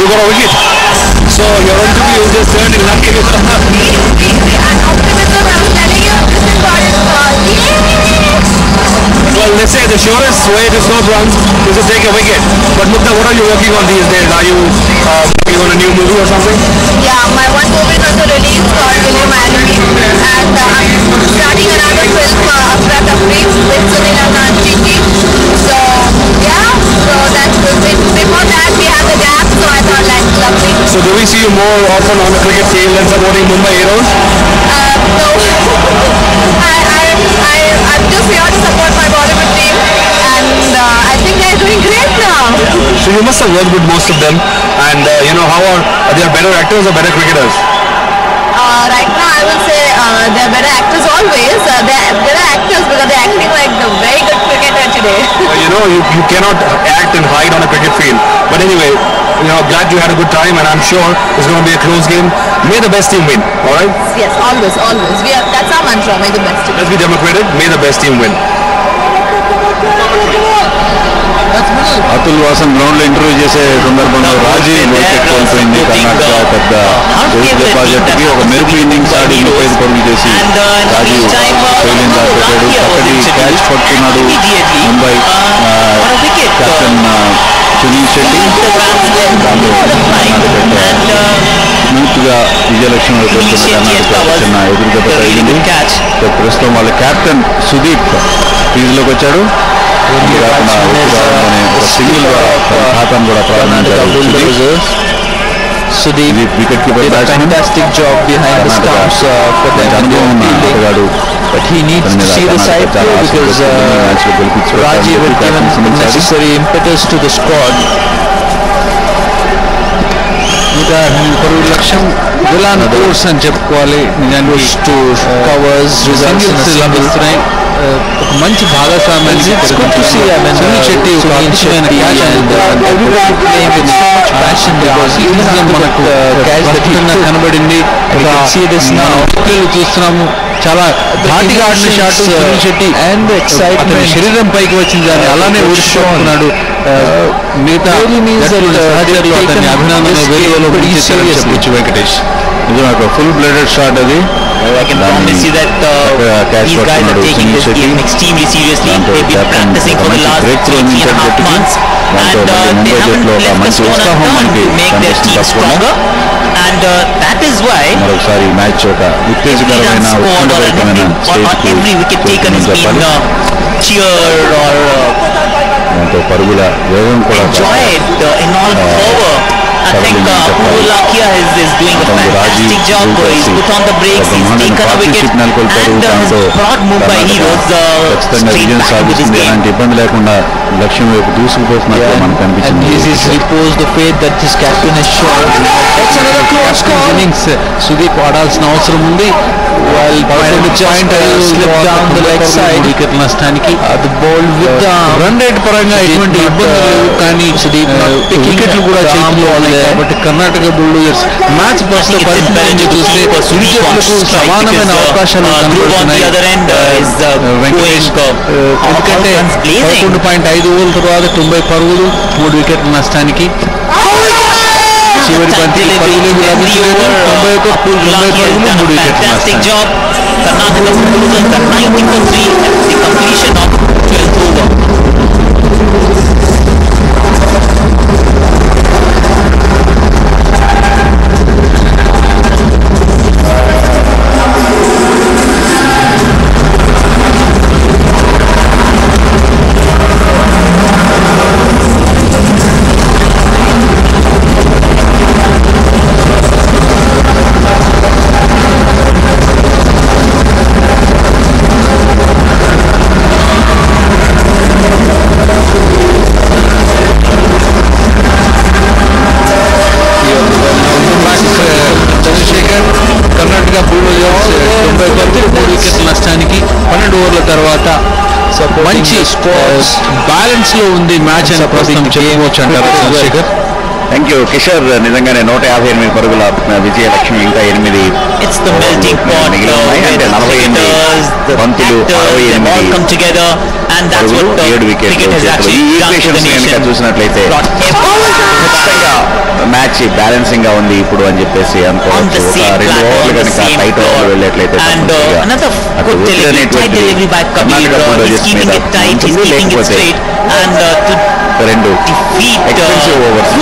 you got a wicket. So your interview just turned in lucky. And optimism, I'm telling you, this is what it's called. Well, let's say the surest way to score runs is to take a wicket. But Mukta, what are you working on these days? Are you working on a new movie or something? Yeah, my one movie was released called William Anime, and I'm starting another film, Afra Tafri, with Sunil and Chichi. So yeah, so that's good. Before that we had the gap, so I thought like lovely. So do we see you more often on the cricket field than supporting Mumbai Heroes? No, I'm just here to support my Bollywood team, and I think they're doing great now. So you must have worked with most of them, and how are they better actors or better cricketers? Right now I will say they're better actors always. They're better actors because they're acting like the very good cricketer today. You cannot act and hide on a cricket field. But anyway, glad you had a good time, and I'm sure it's going to be a close game. May the best team win, all right? Yes, always. That's our mantra, may the best team. Let's be democratic, may the best team win. Atul Vasan ground లో interview చేసే సందర్భంలో Rajiv wicket కోల్పోయింది. కర్ణాటక పెద్ద deposit కి ఒక మెరుపు innings ఆడి 35 పరుగులు చేసి రాజీవ్ ఫెయిలింగ్ పెట్టాడు. చక్కటి క్యాచ్ పట్టుకున్నాడు ముంబై కెప్టెన్ సునీల్ శెట్టి. స్మూత్ గా విజయలక్ష్మి వస్తున్న కర్ణాటక చిన్న ఎదురుగత తగిలింది. ప్రస్తుతం వాళ్ళ కెప్టెన్ సుదీప్ ఫీల్డ్ లోకి వచ్చాడు. సింగిల్ ఖాతాను కూడా ప్రారంభించారు. Sudeep wicket keeper did a fantastic job behind the stumps for them to fielding, but he needs to see the side through because Rajiv had given the necessary impetus to the squad. లక్ష్యం విలాన్ course అని చెప్పుకోవాలి. నిజానికి covers results లభిస్తున్నాయి. ఒక మంచి భాగస్వామ్యాన్ని సునీల్ శెట్టి ఒక అద్భుతమైన కనబడింది. చూస్తున్నాము చాలా ధాటిగా ఆడిన షాట్ సునీల్ శెట్టి అతని శరీరం పైకి వచ్చింది, దాన్ని అలానే ఊడ్చుకున్నాడు. మిగతా సహచరులు అతని అభినందనలు వేలువలో చెప్పొచ్చు. వెంకటేష్ నిజం ఒక ఫుల్ బ్లడెడ్ షాట్ అది. I can promise you that these guys are taking this game extremely seriously. They've been practicing for the last 3.5 months, and they haven't left a stone unturned to make their team stronger. And that is why మరొకసారి match ఒక ఉత్తేజకరమైన ఉత్కంఠభరితమైన not every wicket taken has been cheered or దాంతో పరుగుల వేగం కూడా enjoyed in all power. I think Purulakia is doing a fantastic job. He's put on the brakes, he's taken a wicket, and has brought Mumbai Heroes straight back to this game. ఎలాంటి ఇబ్బంది లేకుండా లక్ష్యం వైపు దూసుకుపోతున్నట్లు మనకు కనిపించింది. This is repose the faith that this captain has shown. That's another close call. Innings Sudeep ఆడాల్సిన అవసరం ఉంది. While slip down the leg side, wicket నష్టానికి the ball with the run rate పరంగా ఎటువంటి ఇబ్బంది లేవు, కానీ వికెట్లు కూడా చేతులు కాబట్టి కర్ణాటక బుల్డోజర్స్ మ్యాచ్ పరిస్థితి చూస్తే ఇరు జట్లకు సమానమైన అవకాశాలు కనబడుతున్నాయి. వెంకటేష్ ఎందుకంటే 11.5 ఓవర్ల తర్వాత 90 పరుగులు 3 వికెట్ల నష్టానికి. చివరి బంతి పరుగులు 91 పరుగులు 3 వికెట్ల నష్టానికి. Karnataka Bulldozers are 90 for 3 at the completion of 12th over. Karnataka bulldozers 90 పరుగులు 3 వికెట్ల నష్టానికి 12 ఓవర్ల తర్వాత మంచి బ్యాలెన్స్ లో ఉంది మ్యాచ్ అని ప్రస్తుతం చెప్పుకోవచ్చు అంటారు చంద్రశేఖర్. Thank you Kishore. నిజంగానే 158 పరుగుల విజయలక్ష్మి ఇంకా 8 It's the melting pot. అంటే 48 బంతులు 68 come together, and that's what cricket has actually done to the nation. చూసినట్లయితే ఖచ్చితంగా మ్యాచ్ మంచి బ్యాలెన్సింగ్ గా ఉంది ఇప్పుడు అని చెప్పేసి అనుకోవచ్చు. ఒక 2 ఓవర్లు కనుక టైట్ ఓవర్లు వెళ్ళేట్లయితే కర్ణాటక బుల్డోజర్స్ మీద ఉంటుంది. లేకపోతే 2 ఎక్స్పెన్సివ్ ఓవర్స్